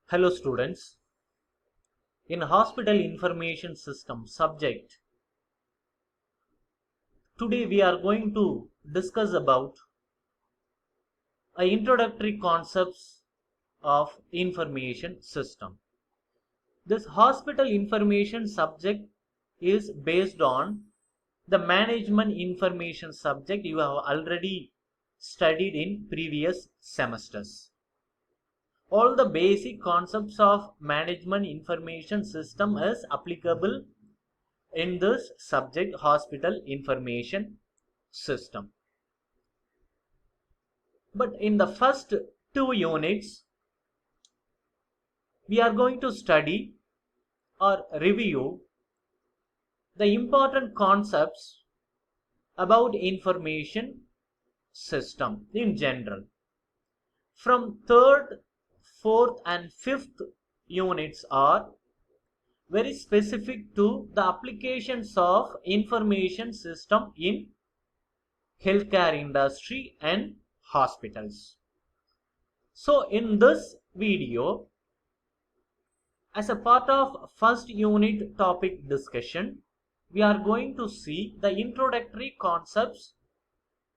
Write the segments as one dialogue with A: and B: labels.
A: Hello students, in Hospital Information System subject, today we are going to discuss about introductory concepts of information system. This hospital information subject is based on the management information subject you have already studied in previous semesters. All the basic concepts of management information system is applicable in this subject, hospital information system. But in the first two units, we are going to study or review the important concepts about information system in general. From third, fourth and fifth units are very specific to the applications of information system in healthcare industry and hospitals. So in this video, as a part of first unit topic discussion, we are going to see the introductory concepts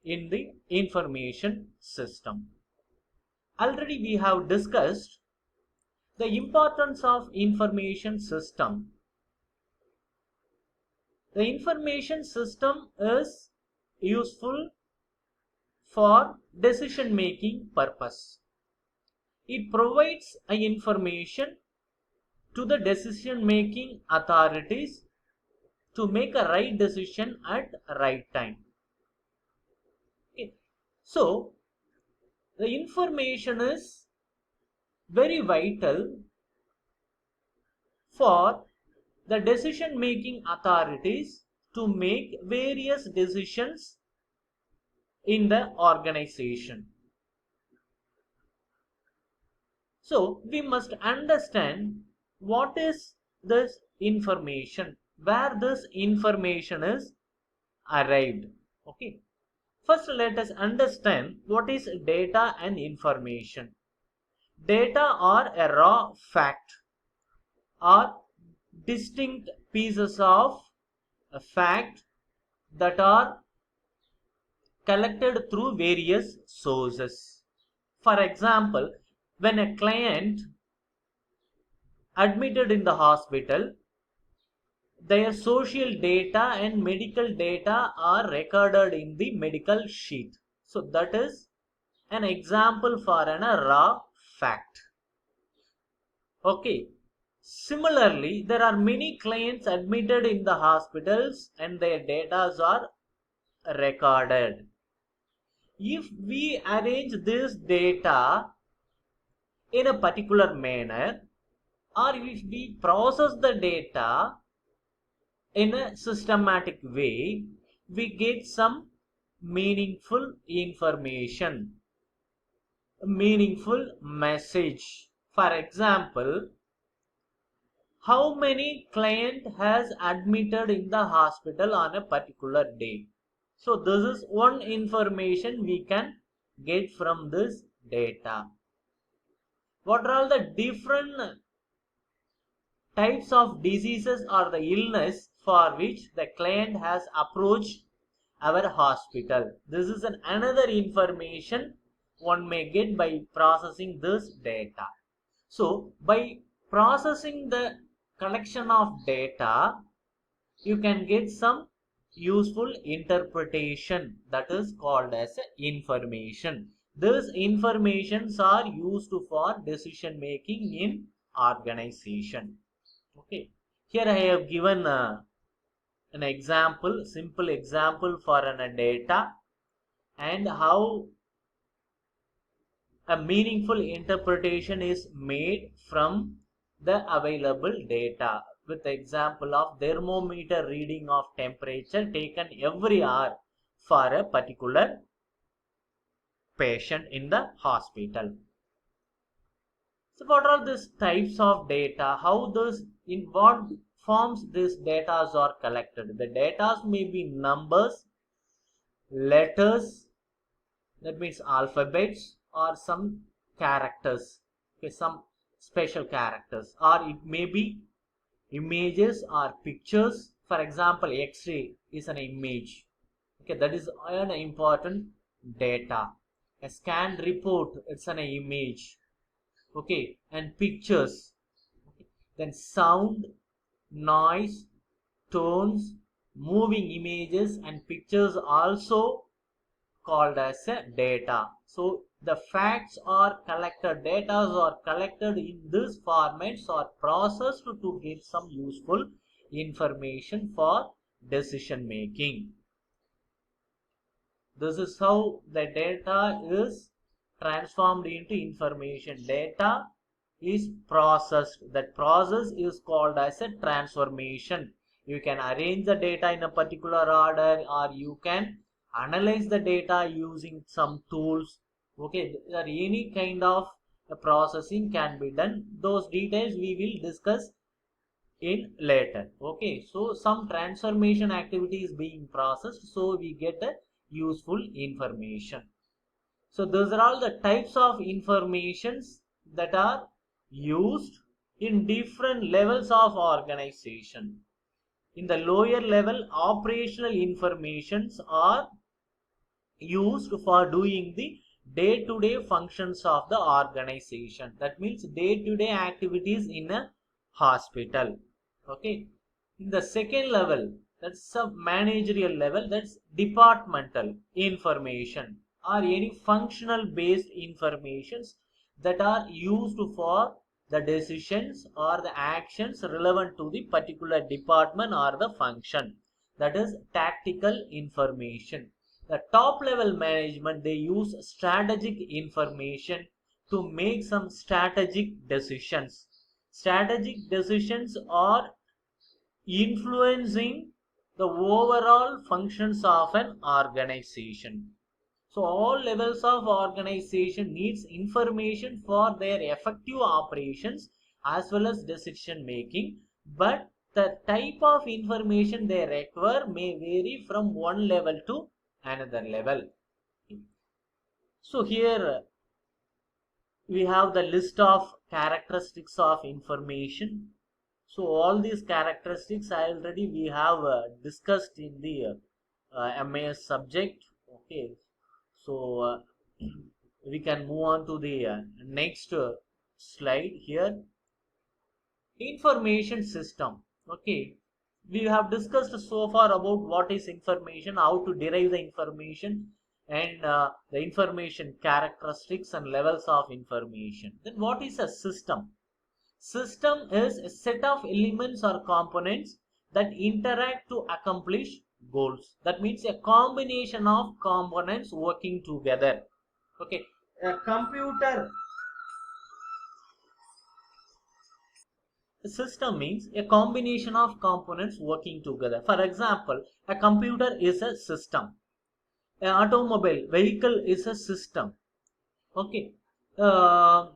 A: in the information system. Already we have discussed the importance of information system. The information system is useful for decision making purpose. It provides information to the decision making authorities to make a right decision at right time. Okay. So the information is very vital for the decision making authorities to make various decisions in the organization. So we must understand what is this information, where this information is arrived. Okay. First, let us understand what is data and information. Data are a raw fact or distinct pieces of a fact that are collected through various sources. For example, when a client admitted in the hospital, their social data and medical data are recorded in the medical sheet. So that is an example for a raw fact. Okay. Similarly, there are many clients admitted in the hospitals and their data are recorded. If we arrange this data in a particular manner, or if we process the data in a systematic way, we get some meaningful information, a meaningful message. For example, how many client has admitted in the hospital on a particular day. So this is one information we can get from this data. What are all the different types of diseases or the illness for which the client has approached our hospital? This is another information one may get by processing this data. So by processing the collection of data, you can get some useful interpretation that is called as information. These informations are used for decision making in organization. Okay, here I have given an example, simple example for an data and how a meaningful interpretation is made from the available data, with the example of thermometer reading of temperature taken every hour for a particular patient in the hospital. So what are these types of data? How this, in what forms these data are collected? The data may be numbers, letters, that means alphabets, or some characters, okay, some special characters, or it may be images or pictures. For example, X-ray is an image. Okay, that is an important data. A scan report, it's an image. Okay, and pictures. Okay. Then sound, noise, tones, moving images and pictures also called as a data. So the facts are collected, data are collected in this formats, are processed to get some useful information for decision making. This is how the data is transformed into information. Data is processed. That process is called as a transformation. You can arrange the data in a particular order, or you can analyze the data using some tools. Okay, there any kind of processing can be done. Those details we will discuss in later. Okay, so some transformation activity is being processed, so we get a useful information. So those are all the types of informations that are used in different levels of organization. In the lower level, operational informations are used for doing the day-to-day functions of the organization. That means day-to-day activities in a hospital. Okay. In the second level, that's a managerial level, that's departmental information or any functional based informations that are used for the decisions or the actions relevant to the particular department or the function. That is tactical information. The top level management, they use strategic information to make some strategic decisions. Strategic decisions are influencing the overall functions of an organization. So all levels of organization needs information for their effective operations as well as decision making, but the type of information they require may vary from one level to another level. So here we have the list of characteristics of information. So all these characteristics already we have discussed in the MAS subject. Okay, so we can move on to the next slide here. Information system. Okay, we have discussed so far about what is information, how to derive the information, and the information characteristics and levels of information. Then what is a system? System is a set of elements or components that interact to accomplish goals. That means a combination of components working together. Okay, a computer system means a combination of components working together. For example, a computer is a system. An automobile vehicle is a system. Okay, a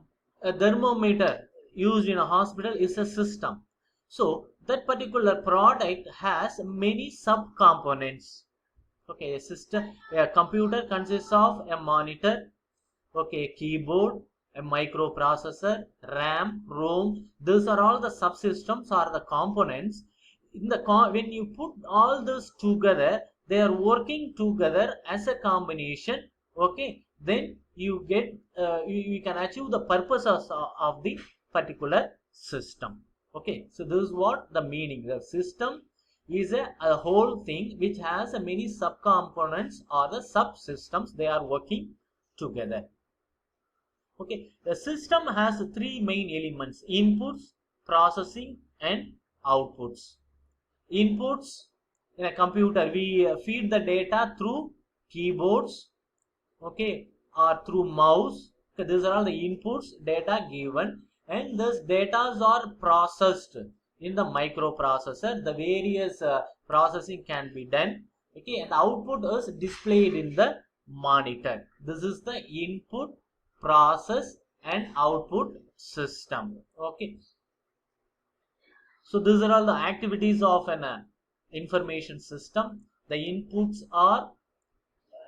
A: thermometer used in a hospital is a system. So that particular product has many subcomponents. Okay, a computer consists of a monitor, okay, a keyboard, a microprocessor, RAM, ROM. These are all the subsystems or the components. When you put all this together, they are working together as a combination. Okay, then you get you can achieve the purposes of the particular system. Okay, so this is what the meaning. The system is a whole thing which has many subcomponents or the subsystems. They are working together. Okay, the system has three main elements: inputs, processing, and outputs. Inputs in a computer, we feed the data through keyboards, okay, or through mouse. Okay, these are all the inputs data given, and these data are processed in the microprocessor. The various processing can be done. Okay, and the output is displayed in the monitor. This is the input, process, and output system. Okay, so these are all the activities of an information system. The inputs are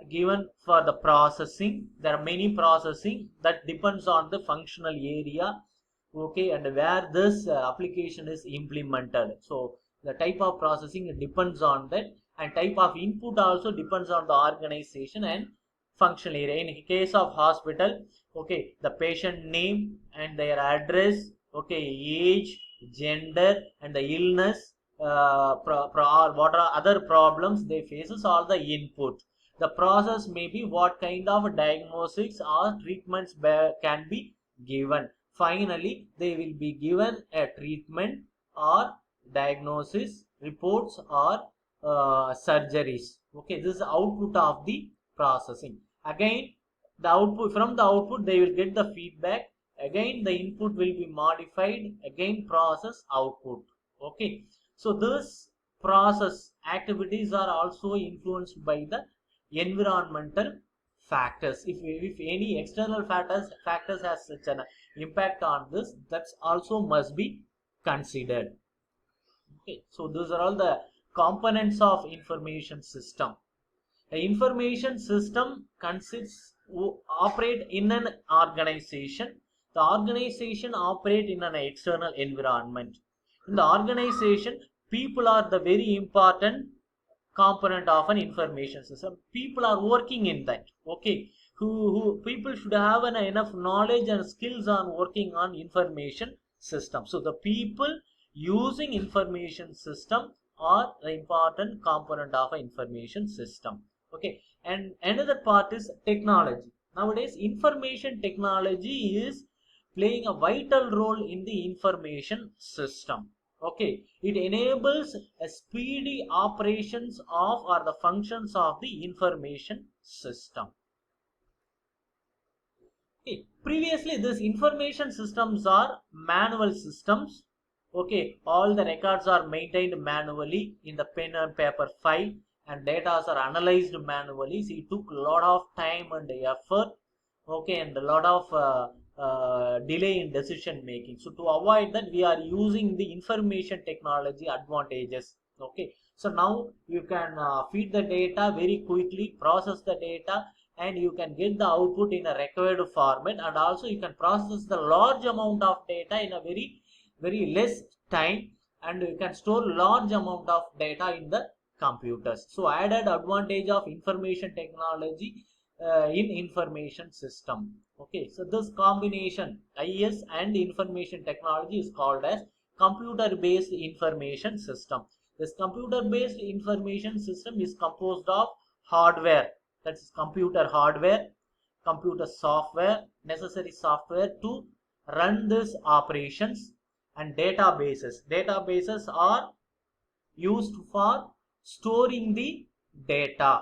A: given for the processing. There are many processing that depends on the functional area. okay, and where this application is implemented. So the type of processing depends on that, and type of input also depends on the organization and functional area. In case of hospital, okay, the patient name and their address, okay, age, gender, and the illness, or what are other problems they faces, all the input. The process may be what kind of diagnostics or treatments can be given. Finally, they will be given a treatment or diagnosis, reports, or surgeries. Okay, this is the output of the processing. Again, the output, from the output they will get the feedback. Again, the input will be modified. Again, process, output. Okay, so this process activities are also influenced by the environmental factors. If any external factors has such an impact on this, that's also must be considered. Okay, so those are all the components of information system. The information system consists operate in an organization. The organization operate in an external environment. In the organization, people are the very important component of an information system. People are working in that. Okay, who people should have enough knowledge and skills on working on information system. So the people using information system are the important component of an information system. Okay, and another part is technology. Nowadays information technology is playing a vital role in the information system. Okay, it enables a speedy operations of or the functions of the information system. Okay, previously these information systems are manual systems. Okay, all the records are maintained manually in the pen and paper file, and data are analyzed manually. So it took a lot of time and effort. Okay, and a lot of delay in decision making. So to avoid that, we are using the information technology advantages. Okay, so now you can feed the data very quickly, process the data, and you can get the output in a required format, and also you can process the large amount of data in a very less time, and you can store large amount of data in the computers. So added advantage of information technology in information system. Okay, so this combination IS and information technology is called as computer based information system. This computer based information system is composed of hardware, that's computer hardware, computer software, necessary software to run these operations, and databases. Databases are used for storing the data.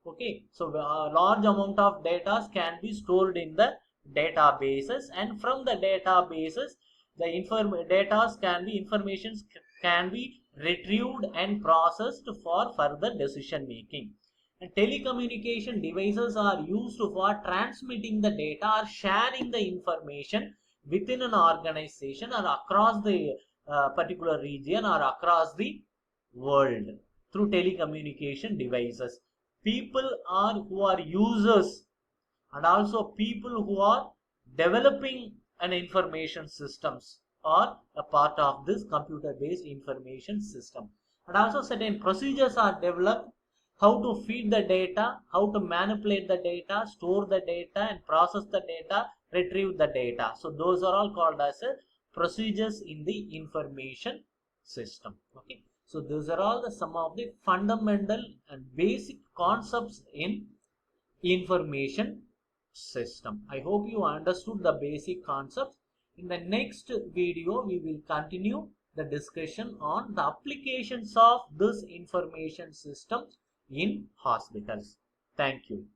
A: Okay, so a large amount of data can be stored in the databases, and from the databases the information can be retrieved and processed for further decision making. And telecommunication devices are used for transmitting the data or sharing the information within an organization or across the particular region or across the world through telecommunication devices. People are who are users, and also people who are developing an information systems are a part of this computer based information system. And also certain procedures are developed how to feed the data, how to manipulate the data, store the data, and process the data, retrieve the data. So those are all called as procedures in the information system. Okay, so those are all some of the fundamental and basic concepts in information system. I hope you understood the basic concepts. In the next video, we will continue the discussion on the applications of this information system in hospitals. Thank you.